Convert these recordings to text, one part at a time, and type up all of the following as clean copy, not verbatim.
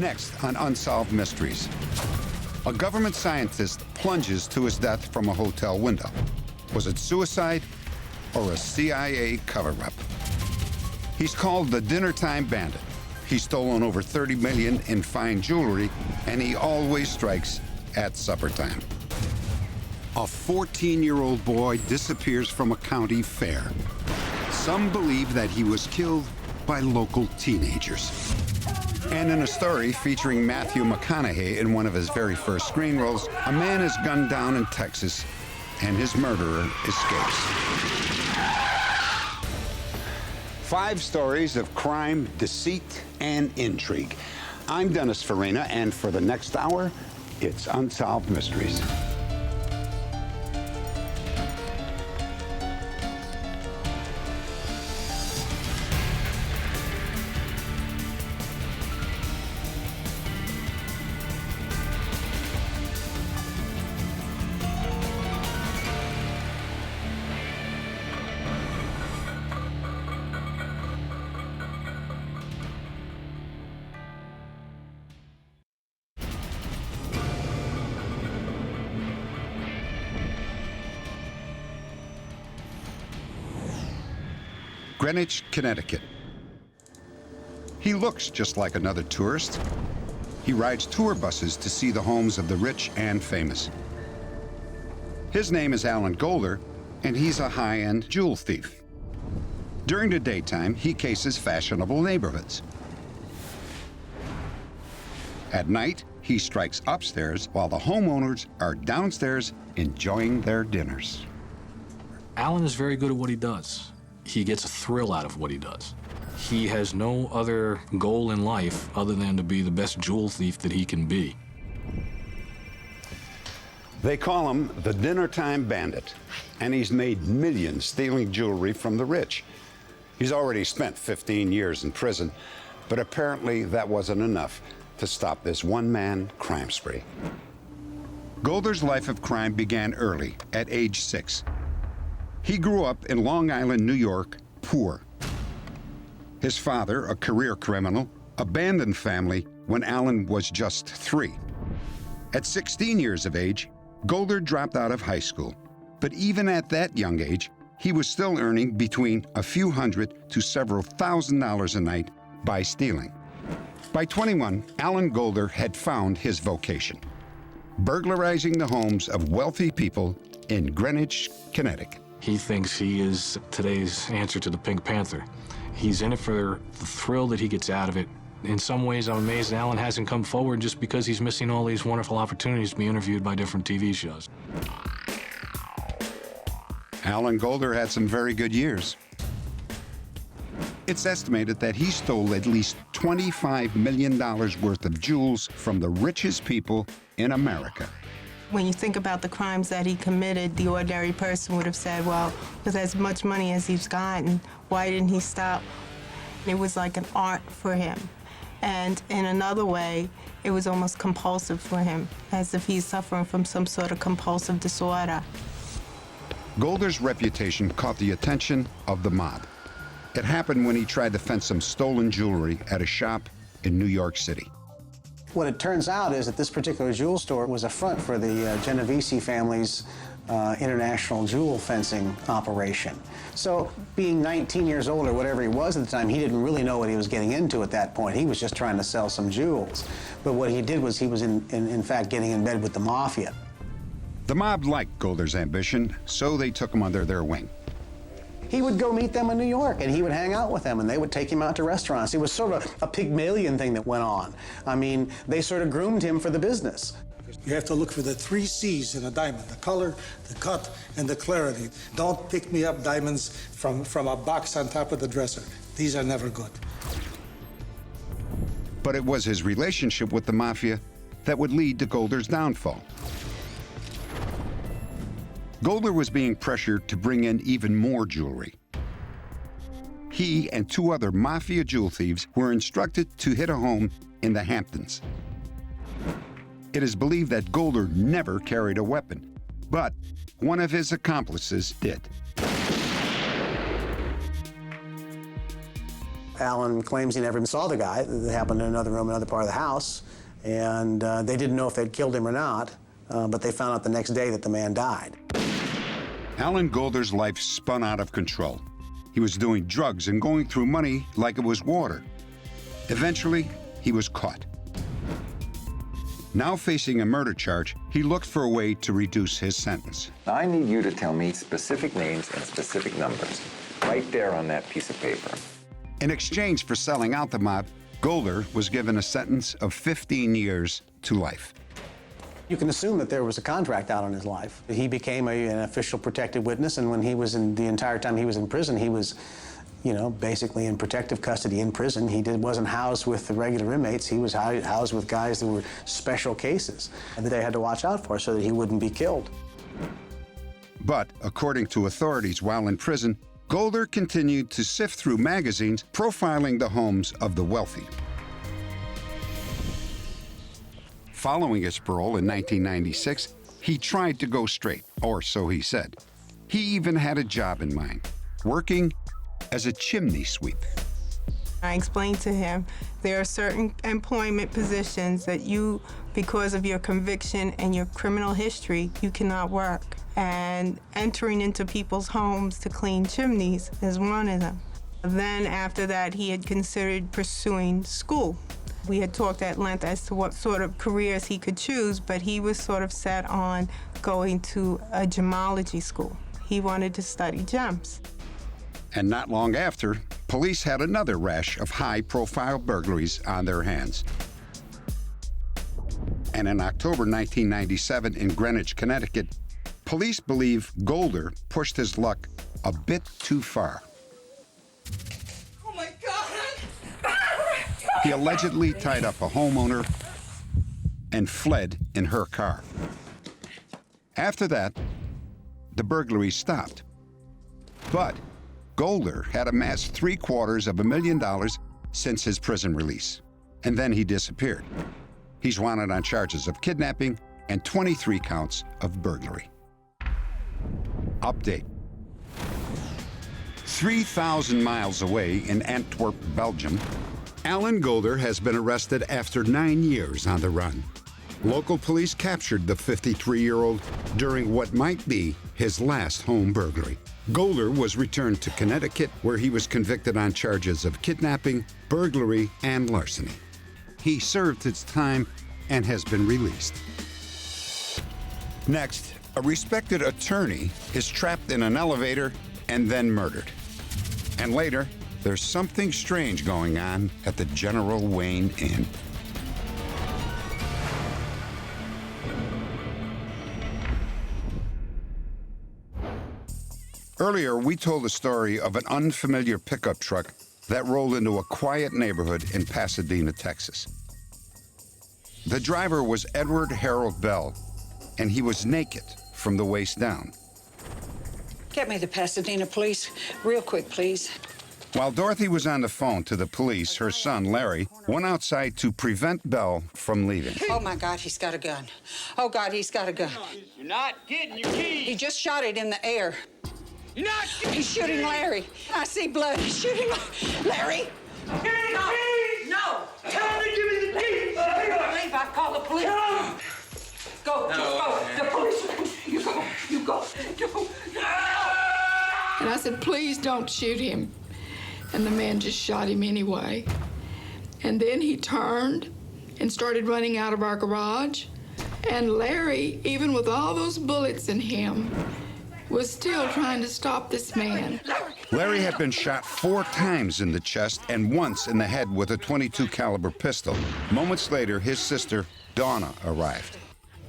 Next on Unsolved Mysteries, a government scientist plunges to his death from a hotel window. Was it suicide or a CIA cover-up? He's called the Dinnertime Bandit. He's stolen over $30 million in fine jewelry, and he always strikes at supper time. A 14-year-old boy disappears from a county fair. Some believe that he was killed by local teenagers. And in a story featuring Matthew McConaughey in one of his very first screen roles, a man is gunned down in Texas, and his murderer escapes. 5 stories of crime, deceit, and intrigue. I'm Dennis Farina, and for the next hour, it's Unsolved Mysteries. Greenwich, Connecticut. He looks just like another tourist. He rides tour buses to see the homes of the rich and famous. His name is Alan Golder, and he's a high-end jewel thief. During the daytime, he cases fashionable neighborhoods. At night, he strikes upstairs while the homeowners are downstairs enjoying their dinners. Alan is very good at what he does. He gets a thrill out of what he does. He has no other goal in life other than to be the best jewel thief that he can be. They call him the Dinnertime Bandit, and he's made millions stealing jewelry from the rich. He's already spent 15 years in prison, but apparently that wasn't enough to stop this one-man crime spree. Golder's life of crime began early, at age 6. He grew up in Long Island, New York, poor. His father, a career criminal, abandoned family when Alan was just 3. At 16 years of age, Golder dropped out of high school. But even at that young age, he was still earning between a few hundred to several $1,000s a night by stealing. By 21, Alan Golder had found his vocation: burglarizing the homes of wealthy people in Greenwich, Connecticut. He thinks he is today's answer to the Pink Panther. He's in it for the thrill that he gets out of it. In some ways, I'm amazed Alan hasn't come forward just because he's missing all these wonderful opportunities to be interviewed by different TV shows. Alan Golder had some very good years. It's estimated that he stole at least $25 million worth of jewels from the richest people in America. When you think about the crimes that he committed, the ordinary person would have said, well, with as much money as he's gotten, why didn't he stop? It was like an art for him. And in another way, it was almost compulsive for him, as if he's suffering from some sort of compulsive disorder. Golder's reputation caught the attention of the mob. It happened when he tried to fence some stolen jewelry at a shop in New York City. What it turns out is that this particular jewel store was a front for the Genovese family's international jewel fencing operation. So being 19 years old or whatever he was at the time, he didn't really know what he was getting into at that point. He was just trying to sell some jewels. But what he did was he was in fact getting in bed with the mafia. The mob liked Golder's ambition, so they took him under their wing. He would go meet them in New York, and he would hang out with them, and they would take him out to restaurants. It was sort of a Pygmalion thing that went on. I mean, they sort of groomed him for the business. You have to look for the 3 C's in a diamond: the color, the cut, and the clarity. Don't pick me up diamonds from a box on top of the dresser. These are never good. But it was his relationship with the mafia that would lead to Golder's downfall. Golder was being pressured to bring in even more jewelry. He and 2 other mafia jewel thieves were instructed to hit a home in the Hamptons. It is believed that Golder never carried a weapon, but one of his accomplices did. Alan claims he never even saw the guy. It happened in another room, another part of the house, and they didn't know if they'd killed him or not, but they found out the next day that the man died. Alan Golder's life spun out of control. He was doing drugs and going through money like it was water. Eventually, he was caught. Now facing a murder charge, he looked for a way to reduce his sentence. I need you to tell me specific names and specific numbers, right there on that piece of paper. In exchange for selling out the mob, Golder was given a sentence of 15 years to life. You can assume that there was a contract out on his life. He became an official protected witness, and when he was the entire time he was in prison, he was, you know, basically in protective custody in prison. He wasn't housed with the regular inmates. He was housed with guys that were special cases and that they had to watch out for so that he wouldn't be killed. But according to authorities while in prison, Golder continued to sift through magazines profiling the homes of the wealthy. Following his parole in 1996, he tried to go straight, or so he said. He even had a job in mind, working as a chimney sweep. I explained to him there are certain employment positions that you, because of your conviction and your criminal history, you cannot work. And entering into people's homes to clean chimneys is one of them. Then after that, he had considered pursuing school. We had talked at length as to what sort of careers he could choose, but he was sort of set on going to a gemology school. He wanted to study gems. And not long after, police had another rash of high-profile burglaries on their hands. And in October 1997 in Greenwich, Connecticut, police believe Golder pushed his luck a bit too far. Oh my God! He allegedly tied up a homeowner and fled in her car. After that, the burglary stopped. But Golder had amassed $750,000 since his prison release, and then he disappeared. He's wanted on charges of kidnapping and 23 counts of burglary. Update. 3,000 miles away in Antwerp, Belgium, Alan Golder has been arrested after 9 years on the run. Local police captured the 53-year-old during what might be his last home burglary. Golder was returned to Connecticut, where he was convicted on charges of kidnapping, burglary, and larceny. He served his time and has been released. Next, a respected attorney is trapped in an elevator and then murdered. And later, there's something strange going on at the General Wayne Inn. Earlier, we told the story of an unfamiliar pickup truck that rolled into a quiet neighborhood in Pasadena, Texas. The driver was Edward Harold Bell, and he was naked from the waist down. Get me the Pasadena police, real quick, please. While Dorothy was on the phone to the police, her son, Larry, went outside to prevent Bell from leaving. Oh, my God, he's got a gun. Oh, God, he's got a gun. You're not getting your keys. He just shot it in the air. You're not getting He's shooting Larry. I see blood. He's shooting Larry. Give me the keys. No. Tell him to give me the keys. Leave, I call the police. Go, just go. The police. You go. You go. Go. And I said, please don't shoot him. And the man just shot him anyway. And then he turned and started running out of our garage. And Larry, even with all those bullets in him, was still trying to stop this man. Larry had been shot 4 times in the chest and once in the head with a .22 caliber pistol. Moments later, his sister, Donna, arrived.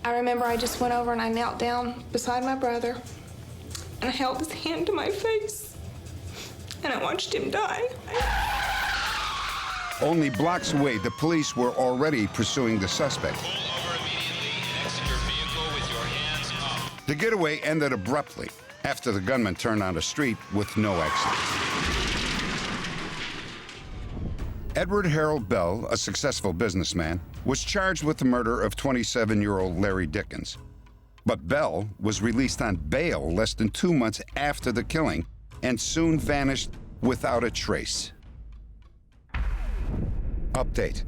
I remember I just went over and I knelt down beside my brother and I held his hand to my face and I watched him die. Only blocks away, the police were already pursuing the suspect. Pull over immediately and exit your vehicle with your hands up. The getaway ended abruptly after the gunman turned on the street with no exit. Edward Harold Bell, a successful businessman, was charged with the murder of 27-year-old Larry Dickens. But Bell was released on bail less than 2 months after the killing and soon vanished without a trace. Update.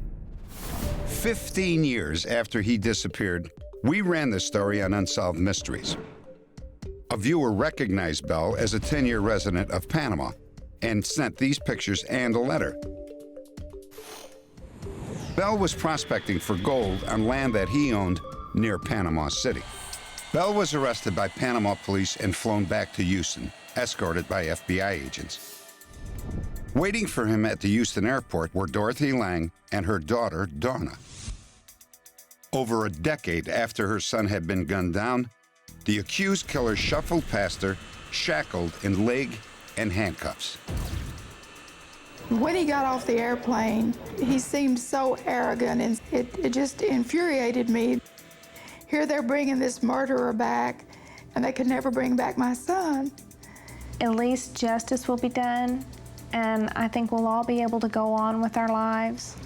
15 years after he disappeared, we ran this story on Unsolved Mysteries. A viewer recognized Bell as a 10-year resident of Panama and sent these pictures and a letter. Bell was prospecting for gold on land that he owned near Panama City. Bell was arrested by Panama police and flown back to Houston, escorted by FBI agents. Waiting for him at the Houston airport were Dorothy Lang and her daughter, Donna. Over a decade after her son had been gunned down, the accused killer shuffled past her, shackled in leg and handcuffs. When he got off the airplane, he seemed so arrogant, and it just infuriated me. Here they're bringing this murderer back, and they could never bring back my son. At least justice will be done, and I think we'll all be able to go on with our lives.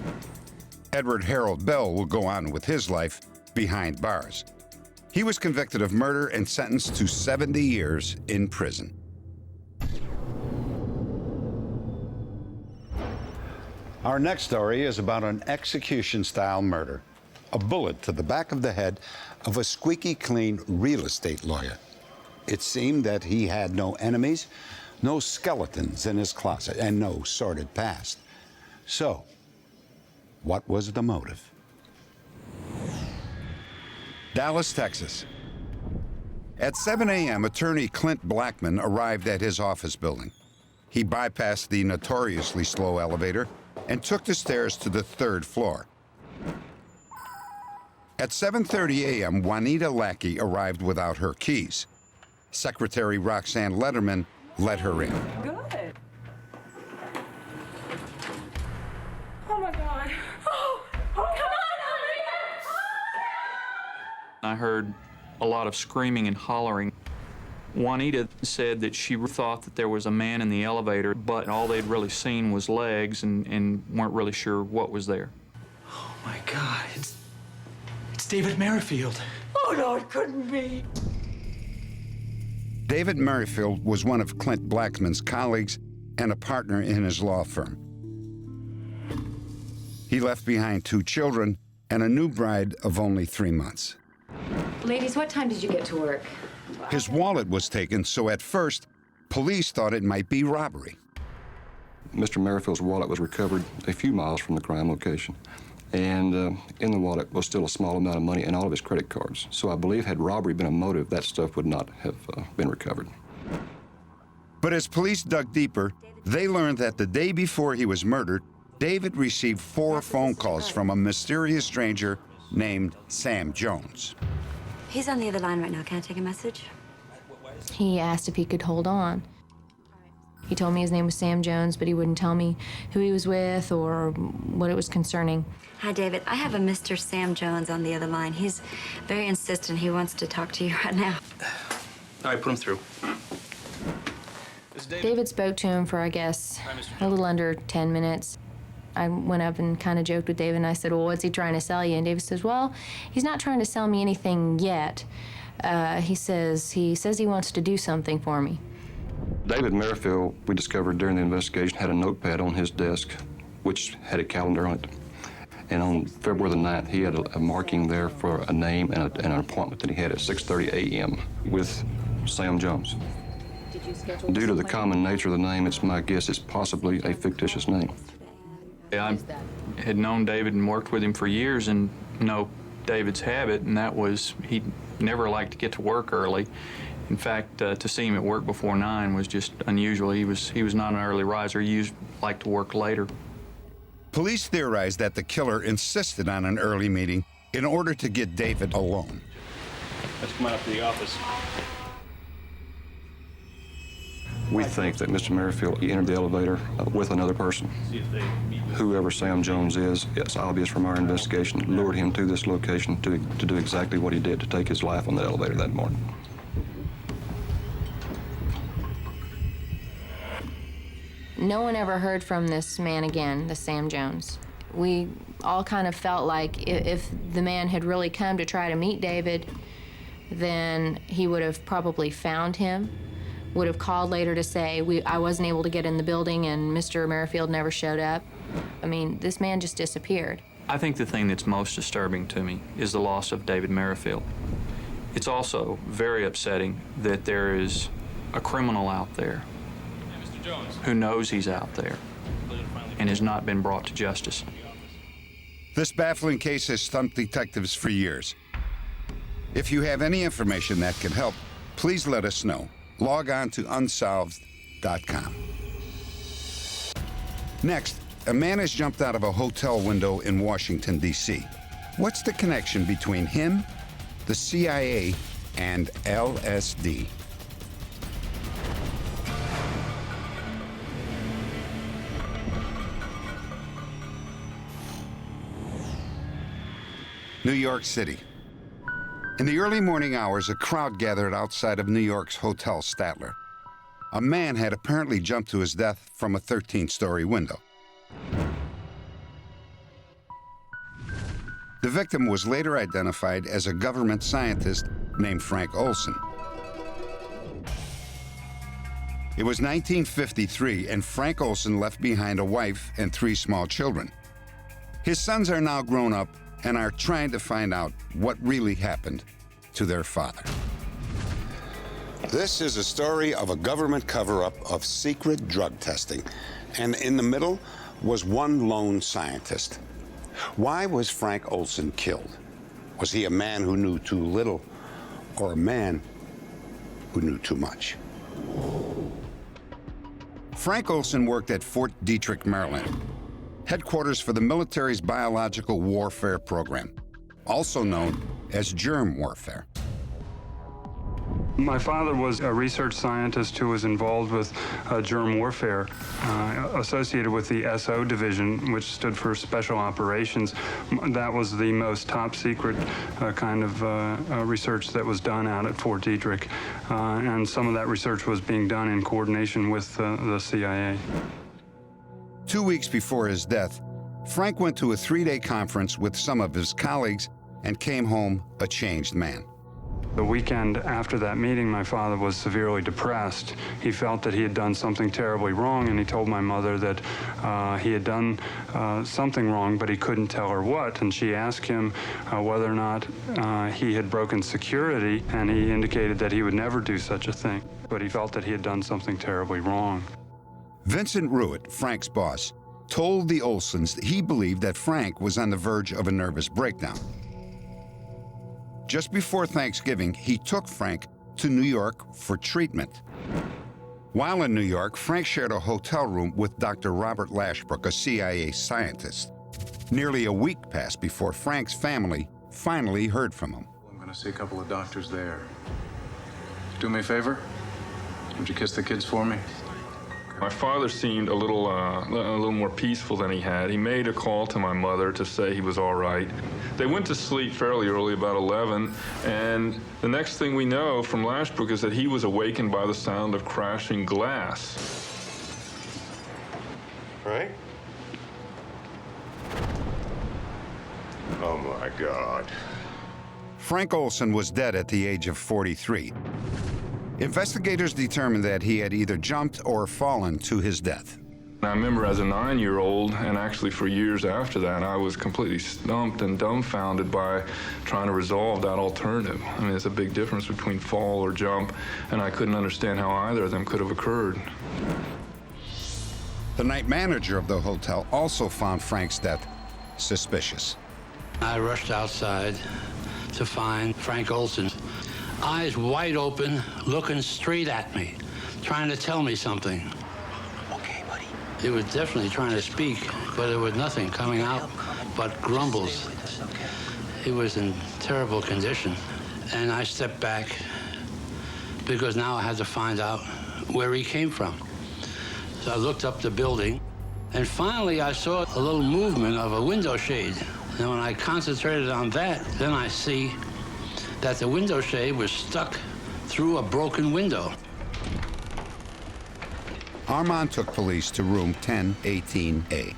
Edward Harold Bell will go on with his life behind bars. He was convicted of murder and sentenced to 70 years in prison. Our next story is about an execution-style murder. A bullet to the back of the head of a squeaky clean real estate lawyer. It seemed that he had no enemies, no skeletons in his closet, and no sordid past. So, what was the motive? Dallas, Texas. At 7 a.m., attorney Clint Blackman arrived at his office building. He bypassed the notoriously slow elevator and took the stairs to the 3rd floor. At 7:30 a.m., Juanita Lackey arrived without her keys. Secretary Roxanne Letterman let her in. Good. Oh my God. Oh, come on, I heard a lot of screaming and hollering. Juanita said that she thought that there was a man in the elevator, but all they'd really seen was legs and weren't really sure what was there. Oh my God, it's David Merrifield. Oh no, it couldn't be. David Merrifield was one of Clint Blackman's colleagues and a partner in his law firm. He left behind 2 children and a new bride of only 3 months. Ladies, what time did you get to work? His wallet was taken, so at first, police thought it might be robbery. Mr. Merrifield's wallet was recovered a few miles from the crime location. And in the wallet was still a small amount of money and all of his credit cards. So I believe had robbery been a motive, that stuff would not have been recovered. But as police dug deeper, they learned that the day before he was murdered, David received 4 phone calls from a mysterious stranger named Sam Jones. He's on the other line right now. Can I take a message? He asked if he could hold on. He told me his name was Sam Jones, but he wouldn't tell me who he was with or what it was concerning. Hi, David. I have a Mr. Sam Jones on the other line. He's very insistent. He wants to talk to you right now. All right, put him through. David spoke to him for, I guess, a little under 10 minutes. I went up and kind of joked with David, and I said, well, what's he trying to sell you? And David says, well, he's not trying to sell me anything yet. He says he wants to do something for me. David Merrifield, we discovered during the investigation, had a notepad on his desk, which had a calendar on it. And on February the 9th, he had a marking there for a name and an appointment that he had at 6:30 a.m. with Sam Jones. Due to the common nature of the name, it's my guess it's possibly a fictitious name. I had known David and worked with him for years and know David's habit, and that was he never liked to get to work early. In fact, to see him at work before 9 was just unusual. He was not an early riser. He liked to work later. Police theorized that the killer insisted on an early meeting in order to get David alone. Let's come on up to the office. We think that Mr. Merrifield entered the elevator with another person. Whoever Sam Jones is, it's obvious from our investigation, lured him to this location to do exactly what he did, to take his life on the elevator that morning. No one ever heard from this man again, the Sam Jones. We all kind of felt like if the man had really come to try to meet David, then he would have probably found him. would have called later to say, I wasn't able to get in the building and Mr. Merrifield never showed up. I mean, this man just disappeared. I think the thing that's most disturbing to me is the loss of David Merrifield. It's also very upsetting that there is a criminal out there who knows he's out there and has not been brought to justice. This baffling case has stumped detectives for years. If you have any information that can help, please let us know. Log on to unsolved.com. Next, a man has jumped out of a hotel window in Washington, D.C. What's the connection between him, the CIA, and LSD? New York City. In the early morning hours, a crowd gathered outside of New York's Hotel Statler. A man had apparently jumped to his death from a 13-story window. The victim was later identified as a government scientist named Frank Olson. It was 1953, and Frank Olson left behind a wife and 3 small children. His sons are now grown up and are trying to find out what really happened to their father. This is a story of a government cover-up of secret drug testing, and in the middle was one lone scientist. Why was Frank Olson killed? Was he a man who knew too little, or a man who knew too much? Frank Olson worked at Fort Detrick, Maryland, headquarters for the military's biological warfare program, also known as germ warfare. My father was a research scientist who was involved with germ warfare, associated with the SO division, which stood for Special Operations. That was the most top secret kind of research that was done out at Fort Detrick. And some of that research was being done in coordination with the CIA. 2 weeks before his death, Frank went to a 3-day conference with some of his colleagues and came home a changed man. The weekend after that meeting, my father was severely depressed. He felt that he had done something terribly wrong, and he told my mother that he had done something wrong, but he couldn't tell her what. And she asked him whether or not he had broken security, and he indicated that he would never do such a thing. But he felt that he had done something terribly wrong. Vincent Ruitt, Frank's boss, told the Olsons that he believed that Frank was on the verge of a nervous breakdown. Just before Thanksgiving, he took Frank to New York for treatment. While in New York, Frank shared a hotel room with Dr. Robert Lashbrook, a CIA scientist. Nearly a week passed before Frank's family finally heard from him. I'm going to see a couple of doctors there. Do me a favor? Would you kiss the kids for me? My father seemed a little more peaceful than he had. He made a call to my mother to say he was all right. They went to sleep fairly early, about 11, and the next thing we know from Lashbrook is that he was awakened by the sound of crashing glass. Right? Oh my God. Frank Olson was dead at the age of 43. Investigators determined that he had either jumped or fallen to his death. I remember as a 9-year-old, and actually for years after that, I was completely stumped and dumbfounded by trying to resolve that alternative. I mean, there's a big difference between fall or jump, and I couldn't understand how either of them could have occurred. The night manager of the hotel also found Frank's death suspicious. I rushed outside to find Frank Olson, eyes wide open, looking straight at me, trying to tell me something. Okay, buddy. He was definitely trying to speak, but there was nothing coming out but grumbles. He was in terrible condition. And I stepped back because now I had to find out where he came from. So I looked up the building, and finally I saw a little movement of a window shade. And when I concentrated on that, then I see that the window shade was stuck through a broken window. Armand took police to room 1018A.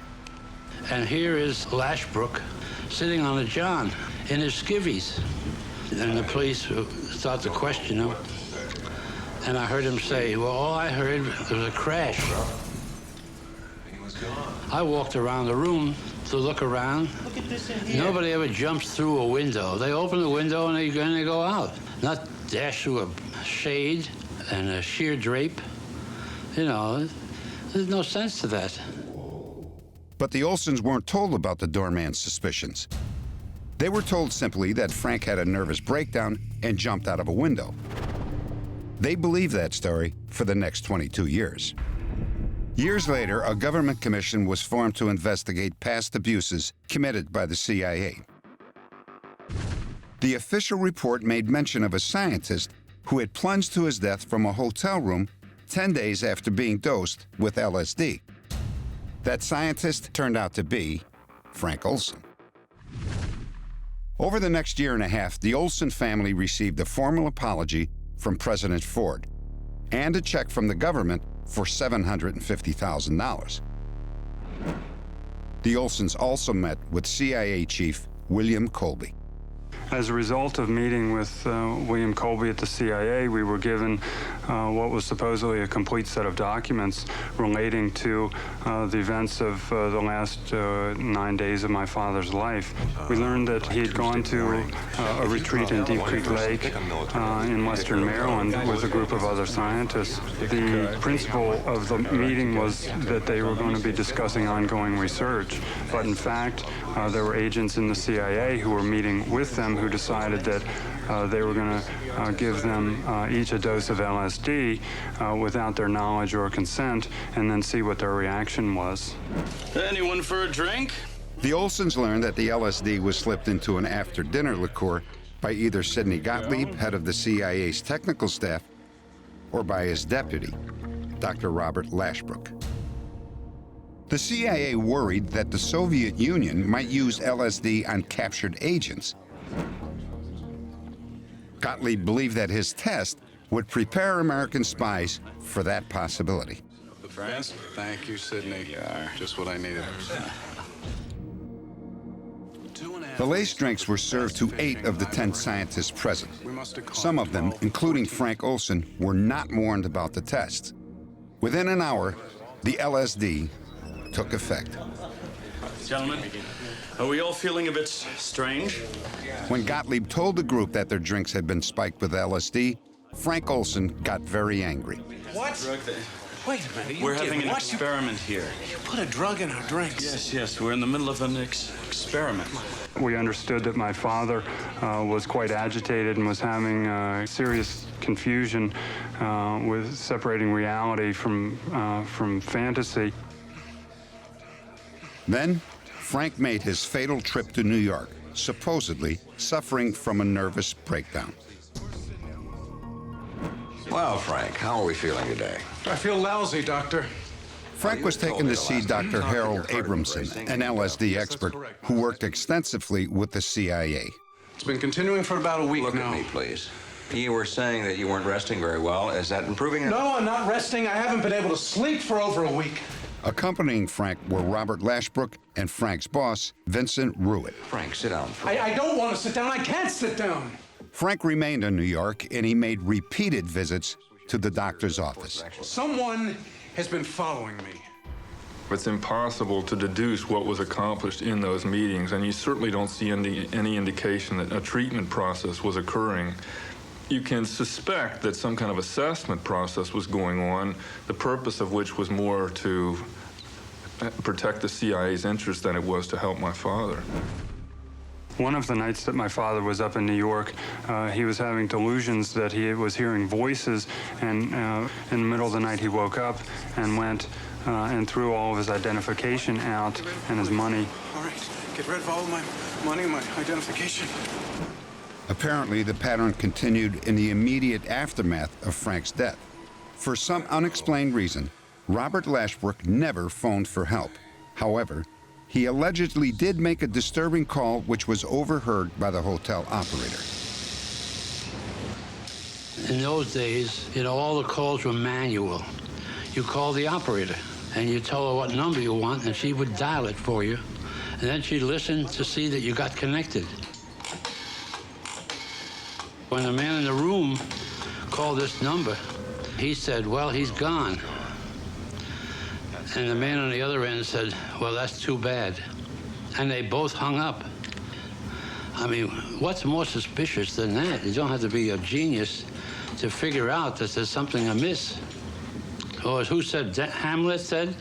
And here is Lashbrook sitting on a john in his skivvies. And the police start to question him. And I heard him say, well, all I heard was a crash. He was gone. I walked around the room to look around. Look at this in here. Nobody ever jumps through a window. They open the window and they go out. Not dash through a shade and a sheer drape. You know, there's no sense to that. But the Olsons weren't told about the doorman's suspicions. They were told simply that Frank had a nervous breakdown and jumped out of a window. They believed that story for the next 22 years. Years later, a government commission was formed to investigate past abuses committed by the CIA. The official report made mention of a scientist who had plunged to his death from a hotel room 10 days after being dosed with LSD. That scientist turned out to be Frank Olson. Over the next year and a half, the Olson family received a formal apology from President Ford and a check from the government for $750,000. The Olsons also met with CIA Chief William Colby. As a result of meeting with William Colby at the CIA, we were given what was supposedly a complete set of documents relating to the events of the last 9 days of my father's life. We learned that he had gone to a retreat in Deep Creek Lake in western Maryland with a group of other scientists. The principle of the meeting was that they were going to be discussing ongoing research, but in fact, there were agents in the CIA who were meeting with them who decided that they were going to give them each a dose of LSD without their knowledge or consent, and then see what their reaction was. Anyone for a drink? The Olsons learned that the LSD was slipped into an after-dinner liqueur by either Sidney Gottlieb, head of the CIA's technical staff, or by his deputy, Dr. Robert Lashbrook. The CIA worried that the Soviet Union might use LSD on captured agents. Gottlieb believed that his test would prepare American spies for that possibility. The friends? Thank you, Sidney. You are just what I needed. The laced drinks were served to 8 of the 10 scientists present. Some of them, including Frank Olson, were not warned about the tests. Within an hour, the LSD took effect. Gentlemen, are we all feeling a bit strange? When Gottlieb told the group that their drinks had been spiked with LSD, Frank Olson got very angry. What? Wait a minute. We're having an experiment here. You put a drug in our drinks. Yes, we're in the middle of an experiment. We understood that my father was quite agitated and was having serious confusion with separating reality from fantasy. Then, Frank made his fatal trip to New York, supposedly suffering from a nervous breakdown. Well, Frank, how are we feeling today? I feel lousy, Doctor. Frank was taken to see Dr. Harold Abramson, an LSD expert who worked extensively with the CIA. It's been continuing for about a week now. Look at me, please. You were saying that you weren't resting very well. Is that improving? No, I'm not resting. I haven't been able to sleep for over a week. Accompanying Frank were Robert Lashbrook and Frank's boss, Vincent Ruitt. Frank, sit down. I don't want to sit down. I can't sit down. Frank remained in New York, and he made repeated visits to the doctor's office. Someone has been following me. It's impossible to deduce what was accomplished in those meetings, and you certainly don't see any indication that a treatment process was occurring. You can suspect that some kind of assessment process was going on, the purpose of which was more to protect the CIA's interest than it was to help my father. One of the nights that my father was up in New York, he was having delusions that he was hearing voices, and in the middle of the night he woke up and went and threw all of his identification out and his money. All right, get rid of all my money and my identification. Apparently, the pattern continued in the immediate aftermath of Frank's death. For some unexplained reason, Robert Lashbrook never phoned for help. However, he allegedly did make a disturbing call which was overheard by the hotel operator. In those days, all the calls were manual. You call the operator, and you tell her what number you want, and she would dial it for you. And then she'd listen to see that you got connected. When the man in the room called this number, he said, well, he's gone. And the man on the other end said, well, that's too bad. And they both hung up. I mean, what's more suspicious than that? You don't have to be a genius to figure out that there's something amiss. Or who said, Hamlet said,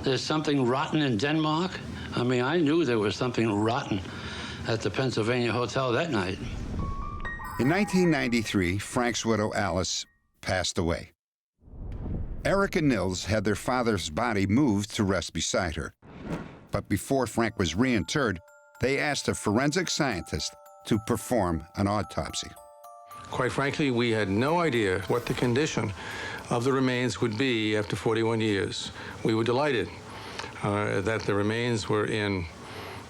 there's something rotten in Denmark? I mean, I knew there was something rotten at the Pennsylvania Hotel that night. In 1993, Frank's widow, Alice, passed away. Eric and Nils had their father's body moved to rest beside her. But before Frank was reinterred, they asked a forensic scientist to perform an autopsy. Quite frankly, we had no idea what the condition of the remains would be after 41 years. We were delighted that the remains were in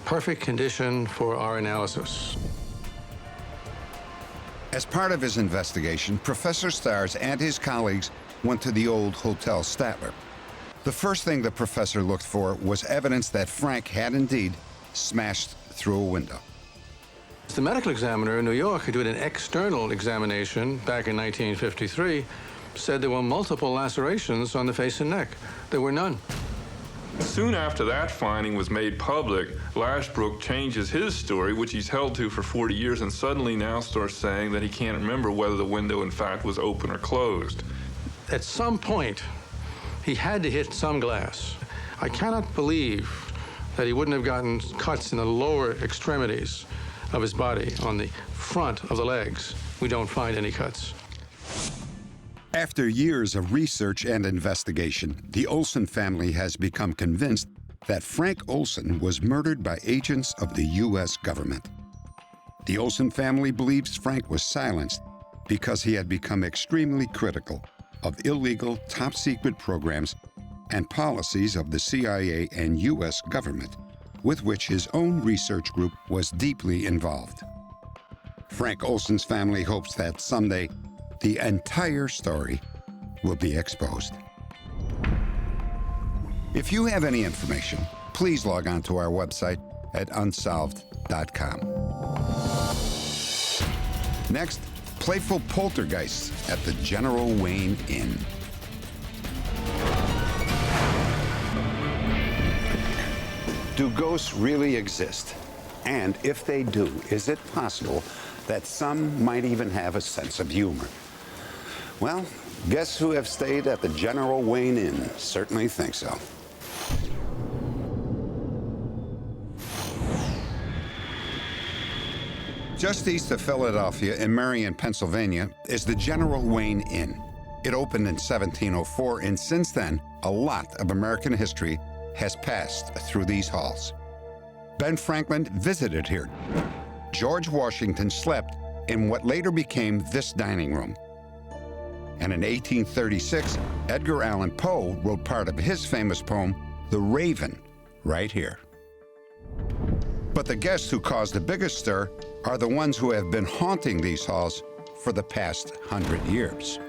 perfect condition for our analysis. As part of his investigation, Professor Stars and his colleagues went to the old Hotel Statler. The first thing the professor looked for was evidence that Frank had indeed smashed through a window. The medical examiner in New York, who did an external examination back in 1953, said there were multiple lacerations on the face and neck. There were none. Soon after that finding was made public, Lashbrook changes his story, which he's held to for 40 years, and suddenly now starts saying that he can't remember whether the window, in fact, was open or closed. At some point, he had to hit some glass. I cannot believe that he wouldn't have gotten cuts in the lower extremities of his body. On the front of the legs, we don't find any cuts. After years of research and investigation, the Olsen family has become convinced that Frank Olsen was murdered by agents of the U.S. government. The Olsen family believes Frank was silenced because he had become extremely critical of illegal top-secret programs and policies of the CIA and U.S. government, with which his own research group was deeply involved. Frank Olsen's family hopes that someday the entire story will be exposed. If you have any information, please log on to our website at unsolved.com. Next, playful poltergeists at the General Wayne Inn. Do ghosts really exist? And if they do, is it possible that some might even have a sense of humor? Well, guests who have stayed at the General Wayne Inn certainly think so. Just east of Philadelphia in Marion, Pennsylvania, is the General Wayne Inn. It opened in 1704, and since then, a lot of American history has passed through these halls. Ben Franklin visited here. George Washington slept in what later became this dining room. And in 1836, Edgar Allan Poe wrote part of his famous poem, The Raven, right here. But the guests who caused the biggest stir are the ones who have been haunting these halls for the past 100 years.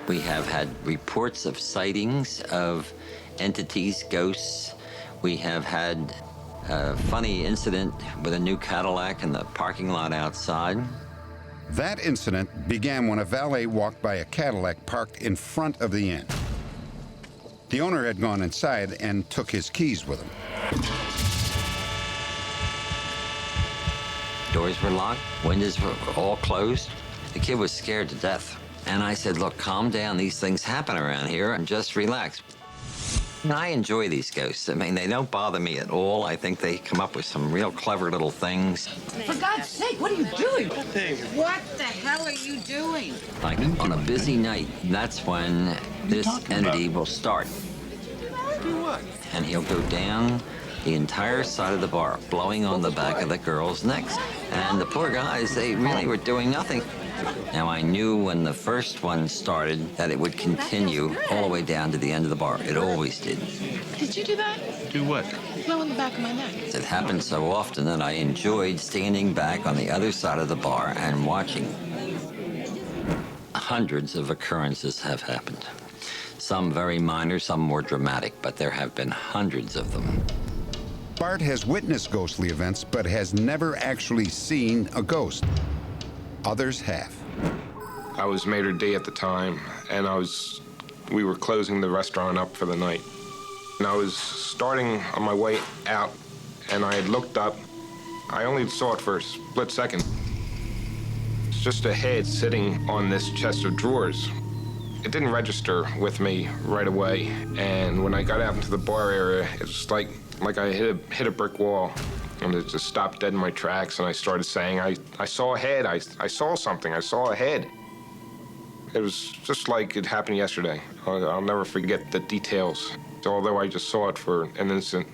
We have had reports of sightings of entities, ghosts. We have had a funny incident with a new Cadillac in the parking lot outside. That incident began when a valet walked by a Cadillac parked in front of the inn. The owner had gone inside and took his keys with him. Doors were locked, windows were all closed. The kid was scared to death. And I said, look, calm down. These things happen around here and just relax. And I enjoy these ghosts. I mean, they don't bother me at all. I think they come up with some real clever little things. For God's sake, what are you doing? What the hell are you doing? Like on a busy night, that's when this entity will start. Do what? And he'll go down the entire side of the bar, blowing on the back of the girls' necks. And the poor guys, they really were doing nothing. Now, I knew when the first one started that it would continue all the way down to the end of the bar. It always did. Did you do that? Do what? Blow in the back of my neck. It happened so often that I enjoyed standing back on the other side of the bar and watching. Hundreds of occurrences have happened. Some very minor, some more dramatic, but there have been hundreds of them. Bart has witnessed ghostly events, but has never actually seen a ghost. Others have. I was maitre d' at the time, and we were closing the restaurant up for the night. And I was starting on my way out, and I had looked up. I only saw it for a split second. It's just a head sitting on this chest of drawers. It didn't register with me right away, and when I got out into the bar area, it was like I hit a brick wall, and it just stopped dead in my tracks, and I started saying, I saw a head, I saw something, I saw a head. It was just like it happened yesterday. I'll never forget the details, although I just saw it for an instant.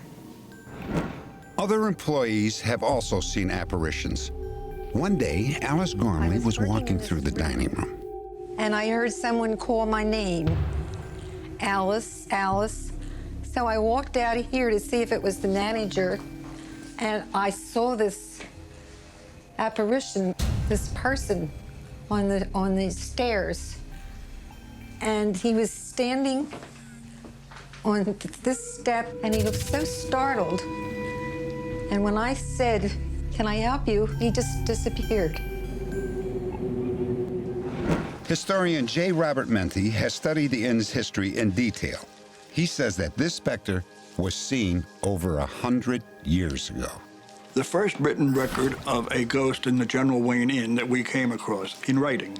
Other employees have also seen apparitions. One day, Alice Gormley was walking through the dining room. And I heard someone call my name, Alice, Alice. So I walked out of here to see if it was the manager, and I saw this apparition, this person on the stairs. And he was standing on this step, and he looked so startled. And when I said, "Can I help you?" he just disappeared. Historian J. Robert Menthe has studied the inn's history in detail. He says that this specter was seen over 100 years ago. The first written record of a ghost in the General Wayne Inn that we came across in writing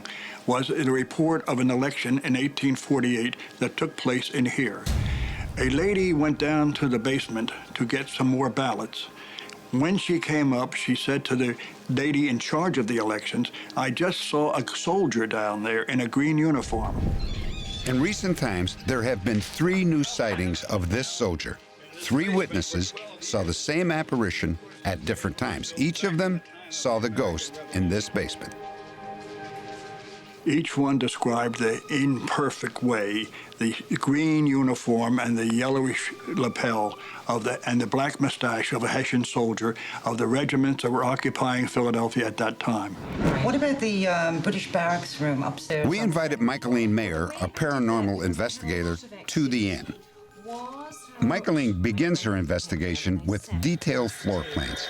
was a report of an election in 1848 that took place in here. A lady went down to the basement to get some more ballots. When she came up, she said to the lady in charge of the elections, "I just saw a soldier down there in a green uniform." In recent times, there have been 3 new sightings of this soldier. 3 witnesses saw the same apparition at different times. Each of them saw the ghost in this basement. Each one described the imperfect way, the green uniform and the yellowish lapel and the black mustache of a Hessian soldier of the regiments that were occupying Philadelphia at that time. What about the British barracks room upstairs? We invited Michaeline Mayer, a paranormal investigator, to the inn. Michaeline begins her investigation with detailed floor plans.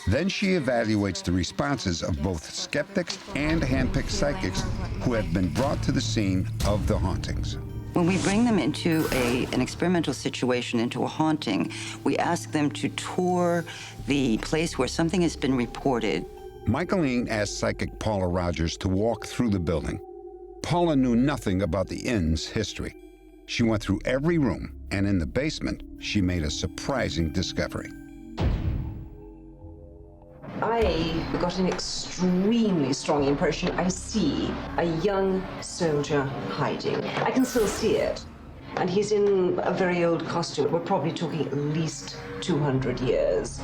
Then she evaluates the responses of both skeptics and hand-picked psychics who have been brought to the scene of the hauntings. When we bring them into an experimental situation, into a haunting, we ask them to tour the place where something has been reported. Michaeline asked psychic Paula Rogers to walk through the building. Paula knew nothing about the inn's history. She went through every room, and in the basement, she made a surprising discovery. I got an extremely strong impression. I see a young soldier hiding. I can still see it. And he's in a very old costume. We're probably talking at least 200 years.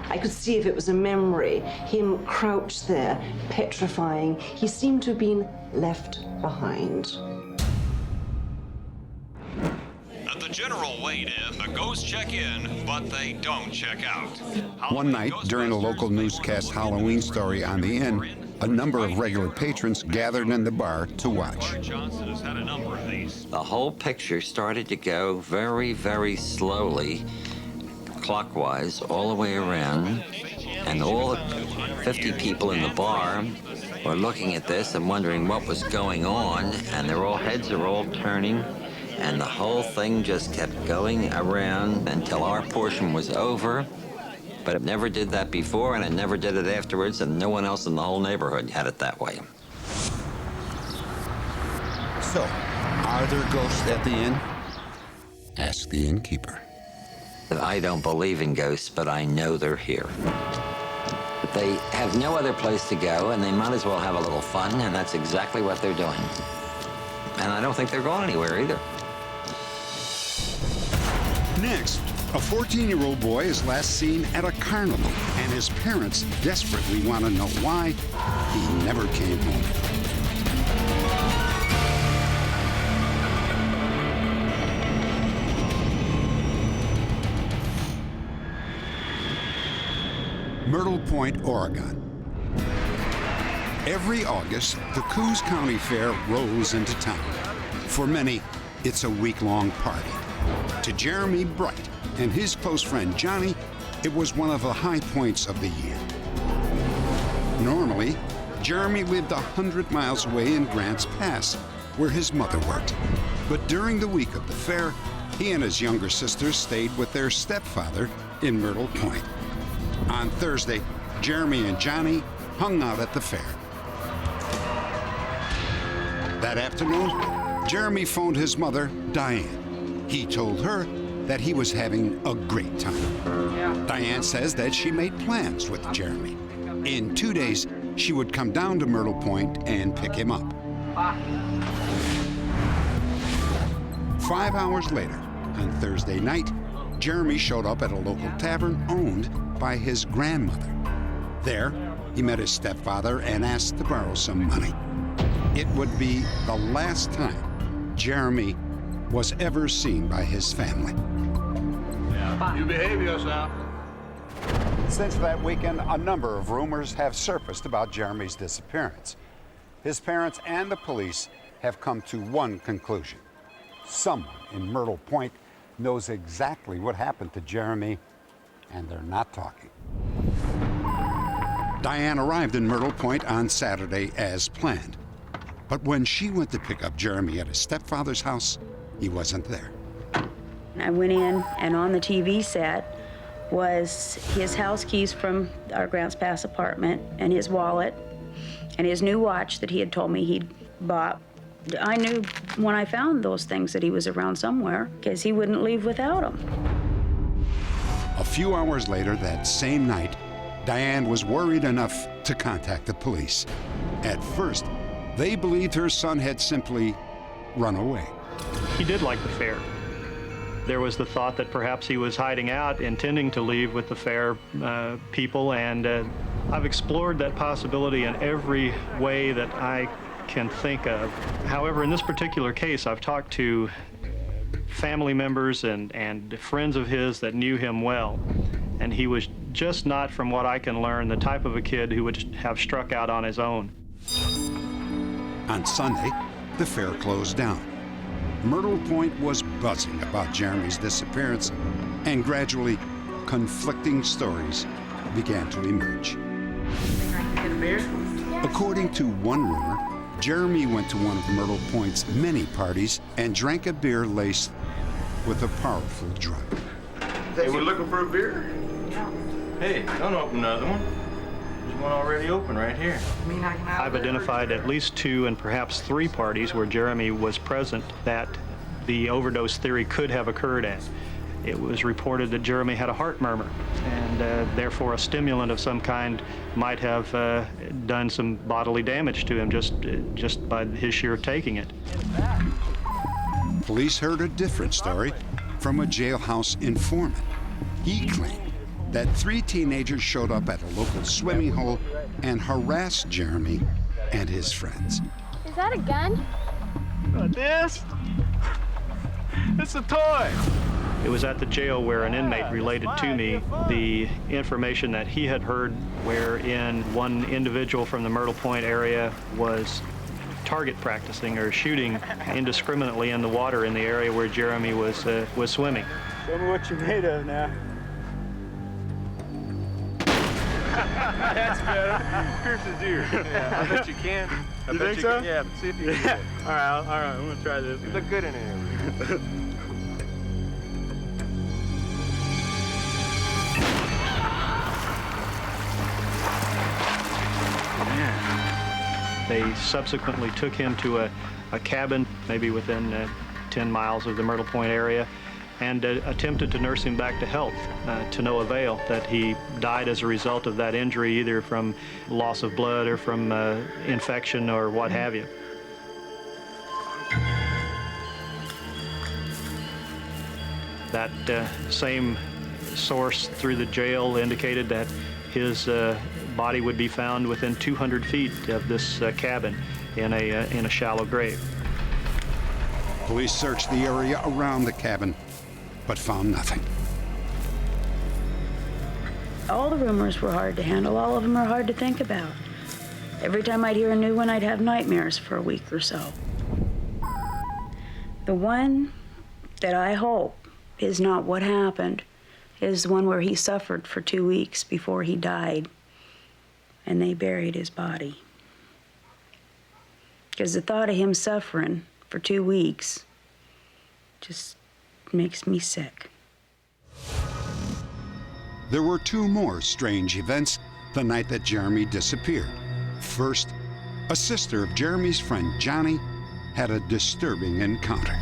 I could see if it was a memory, him crouched there, petrifying. He seemed to have been left behind. At the General Wayne Inn, the ghosts check in, but they don't check out. One night, during a local newscast Halloween story on the inn, a number of regular patrons gathered in the bar to watch. The whole picture started to go very, very slowly, clockwise, all the way around, and all the 50 people in the bar were looking at this and wondering what was going on, and their heads are all turning. And the whole thing just kept going around until our portion was over. But it never did that before, and it never did it afterwards, and no one else in the whole neighborhood had it that way. So, are there ghosts at the inn? Ask the innkeeper. I don't believe in ghosts, but I know they're here. They have no other place to go, and they might as well have a little fun, and that's exactly what they're doing. And I don't think they're going anywhere either. Next, a 14-year-old boy is last seen at a carnival, and his parents desperately want to know why he never came home. Myrtle Point, Oregon. Every August, the Coos County Fair rolls into town. For many, it's a week-long party. To Jeremy Bright and his close friend Johnny, it was one of the high points of the year. Normally, Jeremy lived 100 miles away in Grants Pass, where his mother worked. But during the week of the fair, he and his younger sister stayed with their stepfather in Myrtle Point. On Thursday, Jeremy and Johnny hung out at the fair. That afternoon, Jeremy phoned his mother, Diane. He told her that he was having a great time. Diane says that she made plans with Jeremy. In 2 days, she would come down to Myrtle Point and pick him up. 5 hours later, on Thursday night, Jeremy showed up at a local tavern owned by his grandmother. There, he met his stepfather and asked to borrow some money. It would be the last time Jeremy was ever seen by his family. You behave yourself. Since that weekend, a number of rumors have surfaced about Jeremy's disappearance. His parents and the police have come to one conclusion. Someone in Myrtle Point knows exactly what happened to Jeremy, and they're not talking. Diane arrived in Myrtle Point on Saturday as planned. But when she went to pick up Jeremy at his stepfather's house, he wasn't there. I went in, and on the TV set was his house keys from our Grants Pass apartment, and his wallet, and his new watch that he had told me he'd bought. I knew when I found those things that he was around somewhere, because he wouldn't leave without them. A few hours later that same night, Diane was worried enough to contact the police. At first, they believed her son had simply run away. He did like the fair. There was the thought that perhaps he was hiding out, intending to leave with the fair people, and I've explored that possibility in every way that I can think of. However, in this particular case, I've talked to family members and friends of his that knew him well, and he was just not, from what I can learn, the type of a kid who would have struck out on his own. On Sunday, the fair closed down. Myrtle Point was buzzing about Jeremy's disappearance, and gradually, conflicting stories began to emerge. According to one rumor, Jeremy went to one of Myrtle Point's many parties and drank a beer laced with a powerful drug. Hey, we're looking for a beer? Yeah. Hey, don't open another one. There's one already open right here. I've identified at least 2 and perhaps 3 parties where Jeremy was present that the overdose theory could have occurred at. It was reported that Jeremy had a heart murmur, and therefore a stimulant of some kind might have done some bodily damage to him just by his sheer taking it. Police heard a different story from a jailhouse informant. He claimed that 3 teenagers showed up at a local swimming hole and harassed Jeremy and his friends. Is that a gun? This? It's a toy. It was at the jail where an inmate related to me the information that he had heard wherein one individual from the Myrtle Point area was target practicing or shooting indiscriminately in the water in the area where Jeremy was swimming. Show me what you're made of now. That's better. Pierce a deer. Yeah, I bet you can. You think so? Yeah, see if you can do it. All right, I'm gonna try this. You look good in here. They subsequently took him to a cabin, maybe within 10 miles of the Myrtle Point area, and attempted to nurse him back to health, to no avail, that he died as a result of that injury, either from loss of blood or from infection or what have you. That same source through the jail indicated that his body would be found within 200 feet of this cabin in a shallow grave. Police searched the area around the cabin, but found nothing. All the rumors were hard to handle. All of them are hard to think about. Every time I'd hear a new one, I'd have nightmares for a week or so. The one that I hope is not what happened is the one where he suffered for 2 weeks before he died, and they buried his body. Because the thought of him suffering for 2 weeks just makes me sick. There were 2 more strange events the night that Jeremy disappeared. First, a sister of Jeremy's friend Johnny had a disturbing encounter.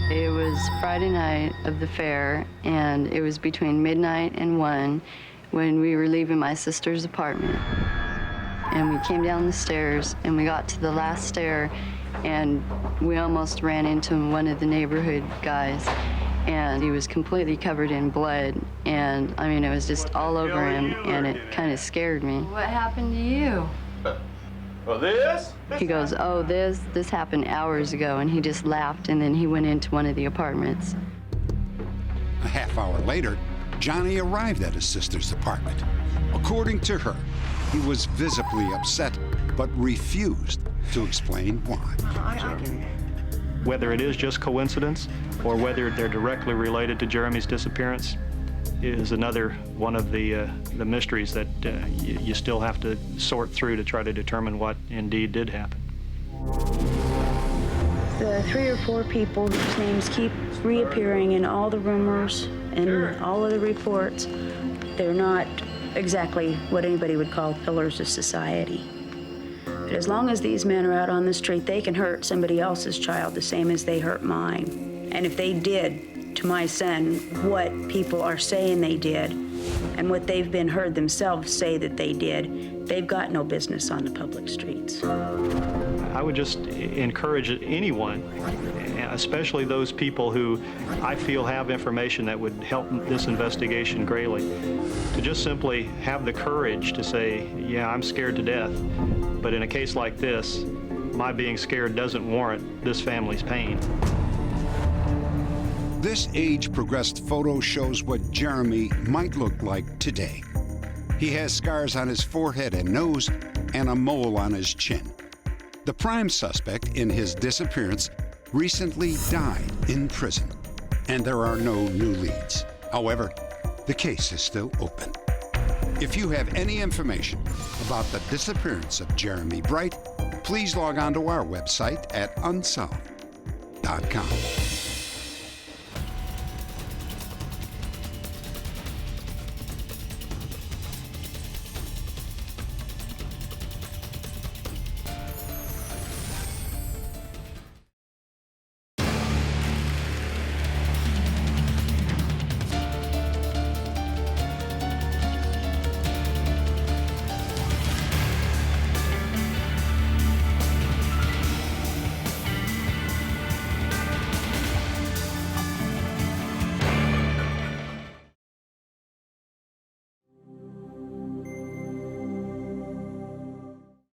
It was Friday night of the fair, and it was between midnight and 1 when we were leaving my sister's apartment. And we came down the stairs, and we got to the last stair, and we almost ran into one of the neighborhood guys, and he was completely covered in blood, and I mean, it was just all over him, and it kind of scared me. What happened to you? Well, this? He goes, oh, this happened hours ago, and he just laughed, and then he went into one of the apartments. A half hour later, Johnny arrived at his sister's apartment. According to her, he was visibly upset, but refused to explain why. Whether it is just coincidence or whether they're directly related to Jeremy's disappearance is another one of the mysteries that you still have to sort through to try to determine what indeed did happen. The 3 or 4 people whose names keep reappearing in all the rumors and all of the reports, they're not exactly what anybody would call pillars of society. But as long as these men are out on the street, they can hurt somebody else's child the same as they hurt mine. And if they did to my son what people are saying they did and what they've been heard themselves say that they did, they've got no business on the public streets. I would just encourage anyone, especially those people who I feel have information that would help this investigation greatly, to just simply have the courage to say, yeah, I'm scared to death, but in a case like this, my being scared doesn't warrant this family's pain. This age-progressed photo shows what Jeremy might look like today. He has scars on his forehead and nose and a mole on his chin. The prime suspect in his disappearance recently died in prison, and there are no new leads. However, the case is still open. If you have any information about the disappearance of Jeremy Bright, please log on to our website at unsolved.com.